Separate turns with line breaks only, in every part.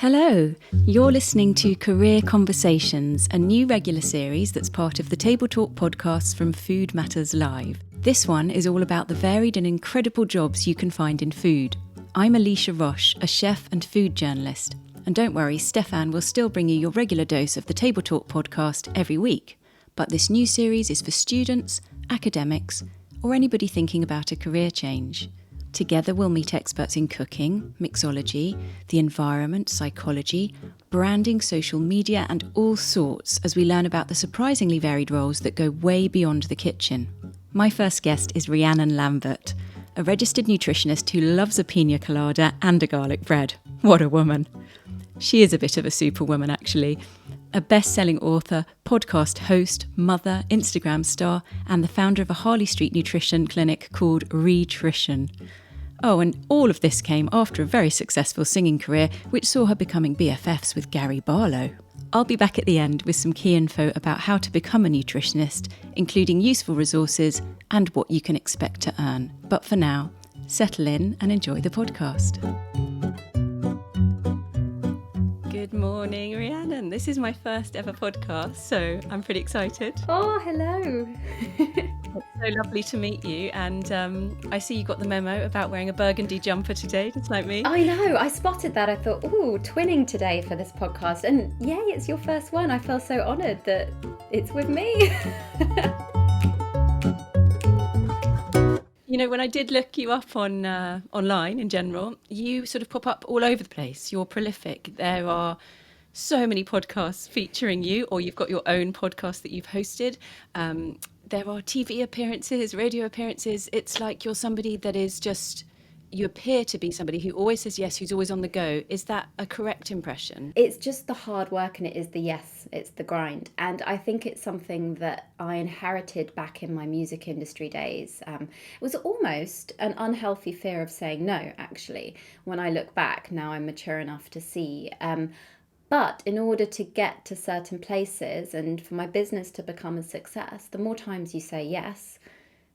Hello, you're listening to Career Conversations, a new regular series that's part of the Table Talk podcasts from Food Matters Live. This one is all about the varied and incredible jobs you can find in food. I'm Elisa Roche, a chef and food journalist. And don't worry, Stefan will still bring you your regular dose of the Table Talk podcast every week. But this new series is for students, academics, or anybody thinking about a career change. Together we'll meet experts in cooking, mixology, the environment, psychology, branding, social media and all sorts as we learn about the surprisingly varied roles that go way beyond the kitchen. My first guest is Rhiannon Lambert, a registered nutritionist who loves a pina colada and a garlic bread. What a woman. She is a bit of a superwoman actually. A best-selling author, podcast host, mother, Instagram star and the founder of a Harley Street nutrition clinic called Nutrition. Oh, and all of this came after a very successful singing career, which saw her becoming BFFs with Gary Barlow. I'll be back at the end with some key info about how to become a nutritionist, including useful resources and what you can expect to earn. But for now, settle in and enjoy the podcast. Good morning, Rhiannon. This is my first ever podcast, so I'm pretty excited.
Oh, hello.
It's so lovely to meet you, and I see you got the memo about wearing a burgundy jumper today, just like me.
I know, I spotted that. I thought, ooh, twinning today for this podcast, and yay, it's your first one. I feel so honoured that it's with me.
You know, when I did look you up on online in general, you sort of pop up all over the place. You're prolific. There are so many podcasts featuring you, or you've got your own podcast that you've hosted. There are TV appearances, radio appearances. It's like you're somebody that is just, you appear to be somebody who always says yes, who's always on the go. Is that a correct impression?
It's just the hard work and it is the yes, it's the grind. And I think it's something that I inherited back in my music industry days. It was almost an unhealthy fear of saying no, actually. When I look back, now I'm mature enough to see. But in order to get to certain places and for my business to become a success, the more times you say yes,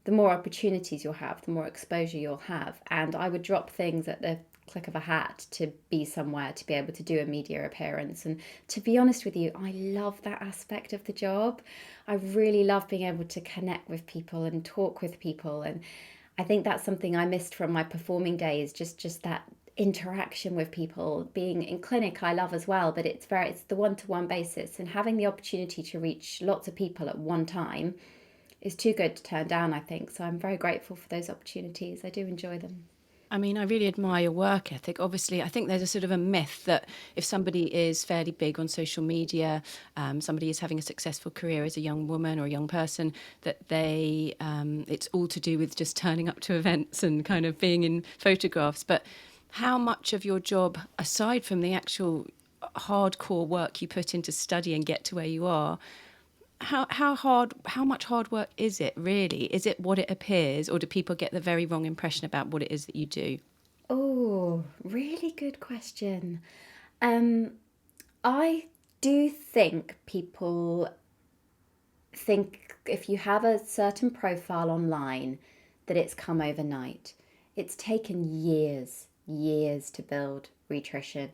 the more opportunities you'll have, the more exposure you'll have. And I would drop things at the click of a hat to be somewhere, to be able to do a media appearance. And to be honest with you, I love that aspect of the job. I really love being able to connect with people and talk with people. And I think that's something I missed from my performing days, just that interaction with people. Being in clinic I love as well, but it's the one-to-one basis, and having the opportunity to reach lots of people at one time is too good to turn down, I think. So I'm very grateful for those opportunities. I do enjoy them.
I mean, I really admire your work ethic. Obviously, I think there's a sort of a myth that if somebody is fairly big on social media, somebody is having a successful career as a young woman or a young person, that they it's all to do with just turning up to events and kind of being in photographs. But how much of your job, aside from the actual hardcore work you put into study and get to where you are, how much hard work is it really? Is it what it appears, or do people get the very wrong impression about what it is that you do?
Oh, really good question. I do think people think if you have a certain profile online that it's come overnight. It's taken years to build Nutrition.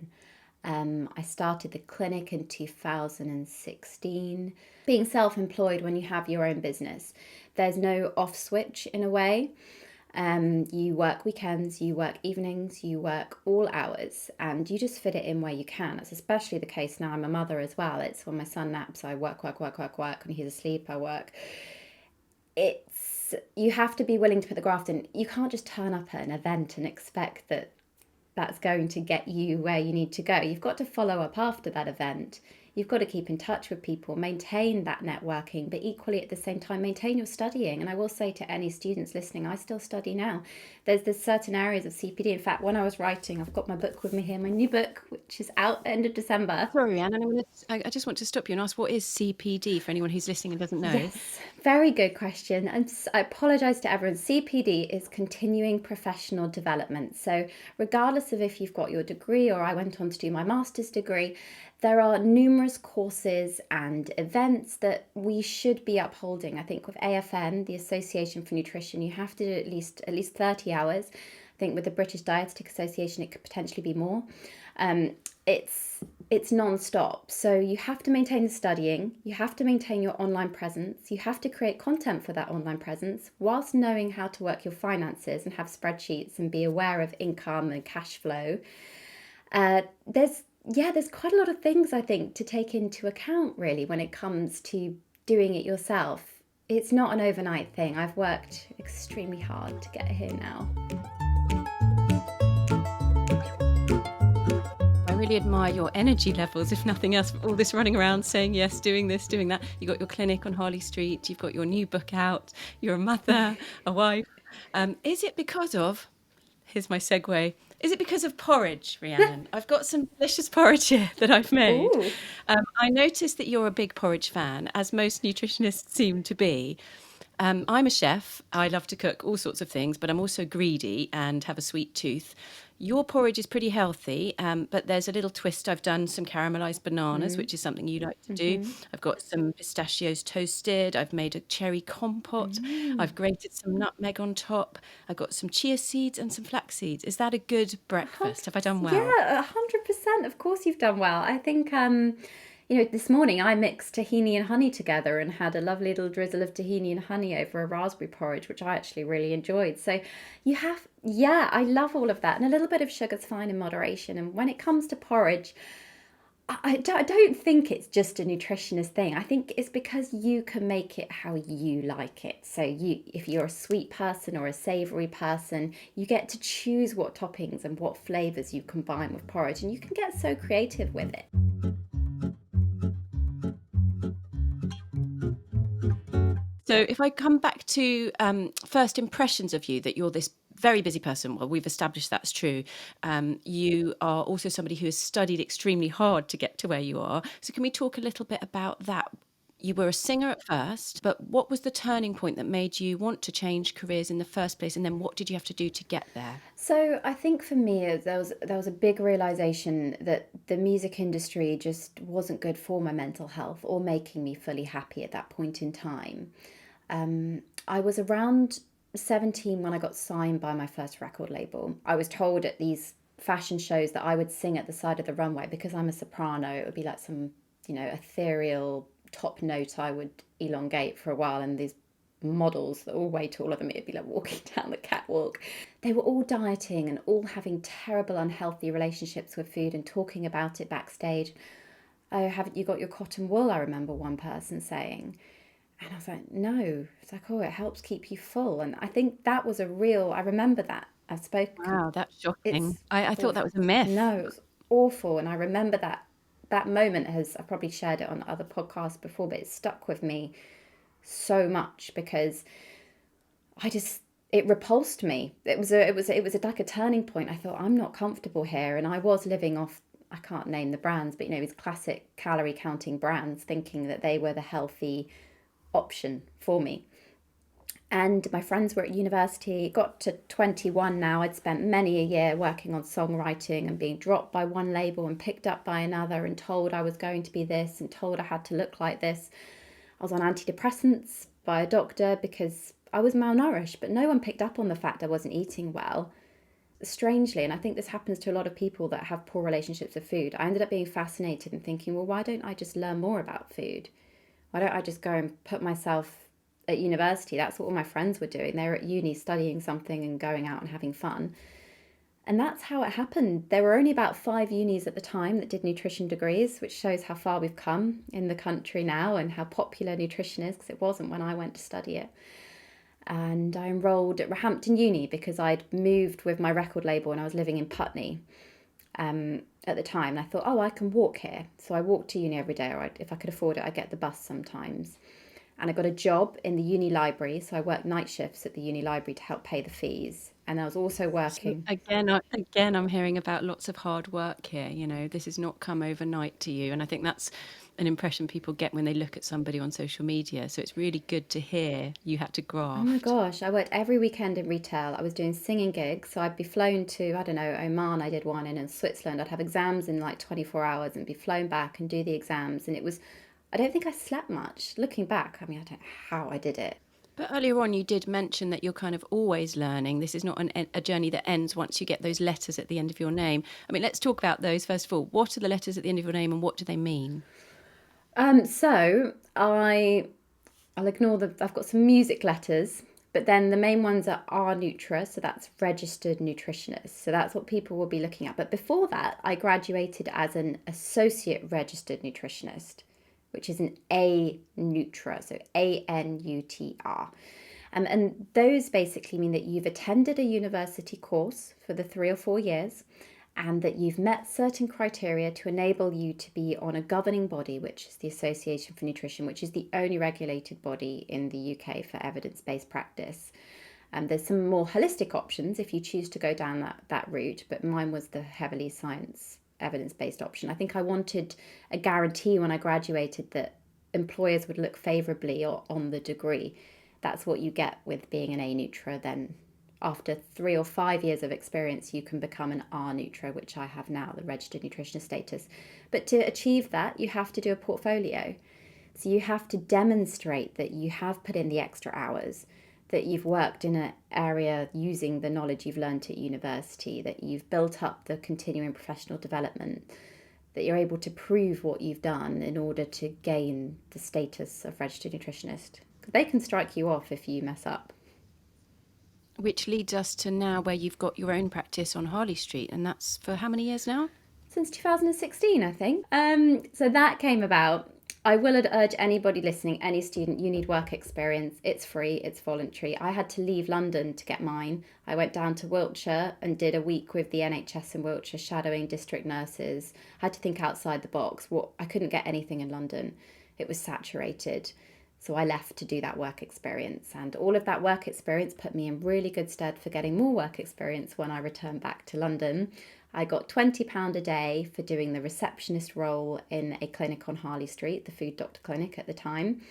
I started the clinic in 2016. Being self-employed, when you have your own business, there's no off switch in a way. You work weekends, you work evenings, you work all hours, and you just fit it in where you can. It's especially the case now. I'm a mother as well. It's when my son naps, I work. When he's asleep, I work. You have to be willing to put the graft in. You can't just turn up at an event and expect that that's going to get you where you need to go. You've got to follow up after that event. You've got to keep in touch with people, maintain that networking, but equally at the same time, maintain your studying. And I will say to any students listening, I still study now. There's certain areas of CPD. In fact, when I was writing, I've got my book with me here, my new book, which is out at the end of December.
Sorry, Anne, I just want to stop you and ask, what is CPD for anyone who's listening and doesn't know?
Yes, very good question. And I apologise to everyone. CPD is continuing professional development. So regardless of if you've got your degree or I went on to do my master's degree, there are numerous courses and events that we should be upholding. I think with AFN, the Association for Nutrition, you have to do at least 30 hours. I think with the British Dietetic Association, it could potentially be more. It's non-stop. So you have to maintain the studying, you have to maintain your online presence, you have to create content for that online presence whilst knowing how to work your finances and have spreadsheets and be aware of income and cash flow. There's quite a lot of things I think to take into account really when it comes to doing it yourself. It's not an overnight thing. I've worked extremely hard to get here now.
I really admire your energy levels, if nothing else, all this running around saying yes, doing this, doing that. You've got your clinic on Harley Street, you've got your new book out, you're a mother, a wife. Is it because of, here's my segue, is it because of porridge, Rhiannon? I've got some delicious porridge here that I've made.
Ooh.
I noticed that you're a big porridge fan, as most nutritionists seem to be. I'm a chef. I love to cook all sorts of things, but I'm also greedy and have a sweet tooth. Your porridge is pretty healthy, but there's a little twist. I've done some caramelized bananas, which is something you like to do. I've got some pistachios toasted. I've made a cherry compote. I've grated some nutmeg on top. I've got some chia seeds and some flax seeds. Is that a good breakfast? Have I done well?
Yeah, 100%. Of course you've done well. I think, this morning I mixed tahini and honey together and had a lovely little drizzle of tahini and honey over a raspberry porridge, which I actually really enjoyed. So I love all of that. And a little bit of sugar's fine in moderation. And when it comes to porridge, I don't think it's just a nutritionist thing. I think it's because you can make it how you like it. So if you're a sweet person or a savoury person, you get to choose what toppings and what flavours you combine with porridge. And you can get so creative with it.
So if I come back to first impressions of you, that you're this very busy person, well, we've established that's true. You are also somebody who has studied extremely hard to get to where you are. So can we talk a little bit about that? You were a singer at first, but what was the turning point that made you want to change careers in the first place? And then what did you have to do to get there?
So I think for me, there was a big realization that the music industry just wasn't good for my mental health or making me fully happy at that point in time. I was around 17 when I got signed by my first record label. I was told at these fashion shows that I would sing at the side of the runway because I'm a soprano. It would be like some, ethereal top note I would elongate for a while, and these models that were all way taller than me would be like walking down the catwalk. They were all dieting and all having terrible, unhealthy relationships with food and talking about it backstage. Oh, haven't you got your cotton wool? I remember one person saying. And I was like, no. It's like, oh, it helps keep you full. And I think that was I remember that. I spoke.
Wow, that's shocking. I thought that was a myth.
No, it was awful. And I remember that moment I've probably shared it on other podcasts before, but it stuck with me so much because it repulsed me. It was like a turning point. I thought, I'm not comfortable here. And I was living off, I can't name the brands, but these classic calorie counting brands, thinking that they were the healthy option for me. And my friends were at university. It got to 21 now. I'd spent many a year working on songwriting and being dropped by one label and picked up by another and told I was going to be this and told I had to look like this. I was on antidepressants by a doctor because I was malnourished, but no one picked up on the fact I wasn't eating well. Strangely, and I think this happens to a lot of people that have poor relationships with food, I ended up being fascinated and thinking, well, why don't I just learn more about food? Why don't I just go and put myself at university? That's what all my friends were doing. They were at uni studying something and going out and having fun. And that's how it happened. There were only about 5 unis at the time that did nutrition degrees, which shows how far we've come in the country now and how popular nutrition is, because it wasn't when I went to study it. And I enrolled at Roehampton Uni because I'd moved with my record label and I was living in Putney at the time. And I thought, I can walk here. So I walked to uni every day, or if I could afford it, I'd get the bus sometimes. And I got a job in the uni library. So I worked night shifts at the uni library to help pay the fees. And I was also working.
So again, I'm hearing about lots of hard work here. This has not come overnight to you. And I think that's an impression people get when they look at somebody on social media. So it's really good to hear you had to graft.
Oh my gosh, I worked every weekend in retail. I was doing singing gigs. So I'd be flown to, Oman, I did one, and in Switzerland. I'd have exams in like 24 hours and be flown back and do the exams. And I don't think I slept much. Looking back, I don't know how I did it.
But earlier on, you did mention that you're kind of always learning. This is not a journey that ends once you get those letters at the end of your name. I mean, let's talk about those first of all. What are the letters at the end of your name and what do they mean?
So I'll ignore I've got some music letters, but then the main ones are R-Nutra, so that's registered nutritionist. So that's what people will be looking at. But before that, I graduated as an associate registered nutritionist, which is an A-Nutra, so A-N-U-T-R. And those basically mean that you've attended a university course for the 3 or 4 years, and that you've met certain criteria to enable you to be on a governing body, which is the Association for Nutrition, which is the only regulated body in the UK for evidence-based practice. There's some more holistic options if you choose to go down that route, but mine was the heavily science evidence-based option. I think I wanted a guarantee when I graduated that employers would look favourably on the degree. That's what you get with being an A-Nutra. Then after 3 or 5 years of experience, you can become an R-Nutra, which I have now, the registered nutritionist status. But to achieve that, you have to do a portfolio. So you have to demonstrate that you have put in the extra hours, that you've worked in an area using the knowledge you've learned at university, that you've built up the continuing professional development, that you're able to prove what you've done in order to gain the status of registered nutritionist. They can strike you off if you mess up.
Which leads us to now where you've got your own practice on Harley Street, and that's for how many years now?
Since 2016, I think. So that came about. I will urge anybody listening, any student, you need work experience. It's free, it's voluntary. I had to leave London to get mine. I went down to Wiltshire and did a week with the NHS in Wiltshire, shadowing district nurses. I had to think outside the box. I couldn't get anything in London. It was saturated. So I left to do that work experience, and all of that work experience put me in really good stead for getting more work experience when I returned back to London. I got £20 a day for doing the receptionist role in a clinic on Harley Street, the Food Doctor Clinic at the time.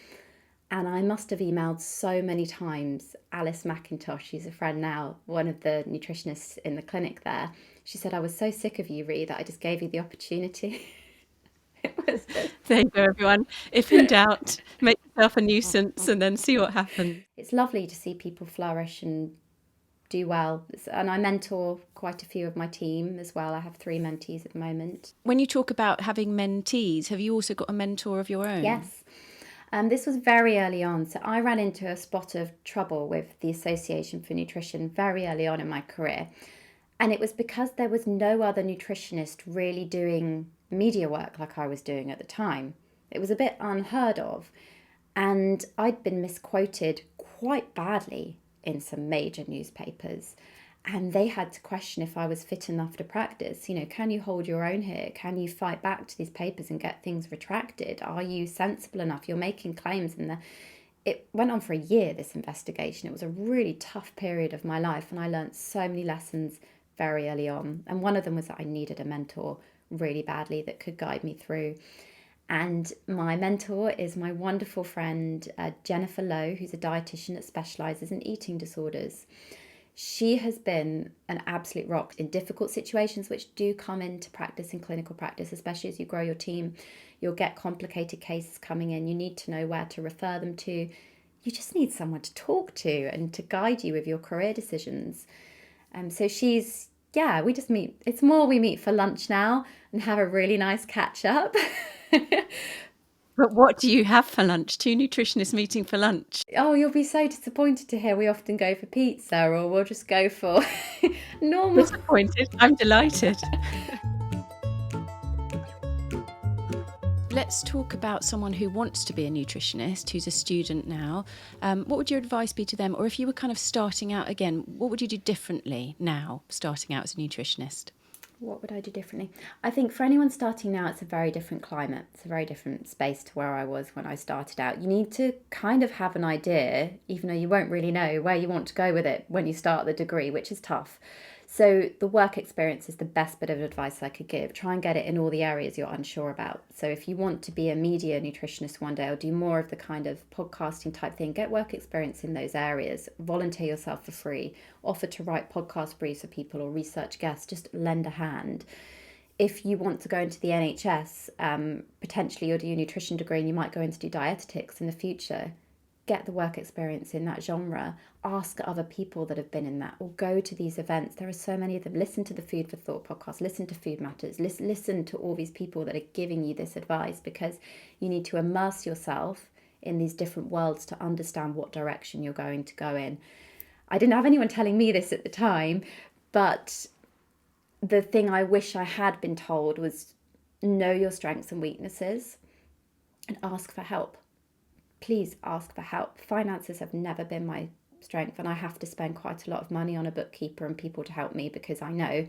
And I must have emailed so many times Alice McIntosh, she's a friend now, one of the nutritionists in the clinic there. She said, I was so sick of you, Rhi, that I just gave you the opportunity.
There you go, everyone. If in doubt, make yourself a nuisance and then see what happens.
It's lovely to see people flourish and do well. And I mentor quite a few of my team as well. I have 3 mentees at the moment.
When you talk about having mentees, have you also got a mentor of your own?
Yes. This was very early on. So I ran into a spot of trouble with the Association for Nutrition very early on in my career. And it was because there was no other nutritionist really doing media work like I was doing at the time. It was a bit unheard of. And I'd been misquoted quite badly in some major newspapers. And they had to question if I was fit enough to practice. You know, can you hold your own here? Can you fight back to these papers and get things retracted? Are you sensible enough? You're making claims. And it went on for a year, this investigation. It was a really tough period of my life. And I learned so many lessons very early on. And one of them was that I needed a mentor really badly that could guide me through. And my mentor is my wonderful friend, Jennifer Lowe, who's a dietitian that specialises in eating disorders. She has been an absolute rock in difficult situations which do come into practice, in clinical practice, especially as you grow your team. You'll get complicated cases coming in. You need to know where to refer them to. You just need someone to talk to and to guide you with your career decisions. So she's, we just meet. It's more we meet for lunch now and have a really nice catch up.
But what do you have for lunch? 2 nutritionists meeting for lunch?
Oh, you'll be so disappointed to hear we often go for pizza, or we'll just go for normal.
Disappointed? I'm delighted. Let's talk about someone who wants to be a nutritionist, who's a student now. What would your advice be to them? Or if you were kind of starting out again, what would you do differently now, starting out as a nutritionist?
What would I do differently? I think for anyone starting now, it's a very different climate. It's a very different space to where I was when I started out. You need to kind of have an idea, even though you won't really know where you want to go with it when you start the degree, which is tough. So the work experience is the best bit of advice I could give. Try and get it in all the areas you're unsure about. So if you want to be a media nutritionist one day or do more of the kind of podcasting type thing, get work experience in those areas. Volunteer yourself for free. Offer to write podcast briefs for people or research guests. Just lend a hand. If you want to go into the NHS, potentially you'll do a nutrition degree and you might go in to do dietetics in the future. get the work experience in that genre, ask other people that have been in that, or go to these events. There are so many of them. Listen to the Food for Thought podcast, listen to Food Matters, listen to all these people that are giving you this advice, because you need to immerse yourself in these different worlds to understand what direction you're going to go in. I didn't have anyone telling me this at the time, but the thing I wish I had been told was know your strengths and weaknesses and ask for help. Please ask for help. Finances have never been my strength, and I have to spend quite a lot of money on a bookkeeper and people to help me, because I know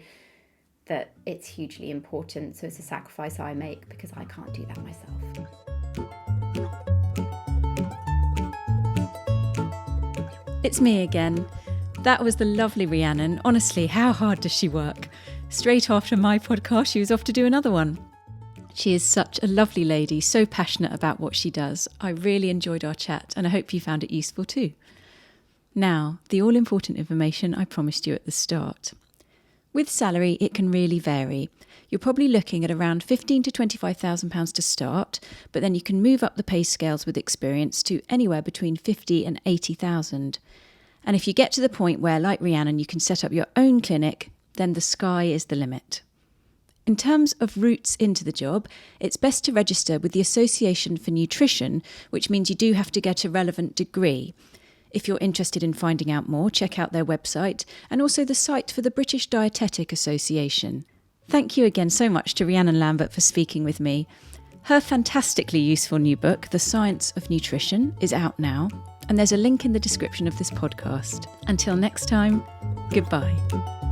that it's hugely important. So it's a sacrifice I make because I can't do that myself.
It's me again. That was the lovely Rhiannon. Honestly, how hard does she work? Straight after my podcast, she was off to do another one. She is such a lovely lady, so passionate about what she does. I really enjoyed our chat, and I hope you found it useful too. Now, the all-important information I promised you at the start. With salary, it can really vary. You're probably looking at around £15,000 to £25,000 to start, but then you can move up the pay scales with experience to anywhere between £50,000 and £80,000. And if you get to the point where, like Rhiannon, you can set up your own clinic, then the sky is the limit. In terms of routes into the job, it's best to register with the Association for Nutrition, which means you do have to get a relevant degree. If you're interested in finding out more, check out their website and also the site for the British Dietetic Association. Thank you again so much to Rhiannon Lambert for speaking with me. Her fantastically useful new book, The Science of Nutrition, is out now, and there's a link in the description of this podcast. Until next time, goodbye.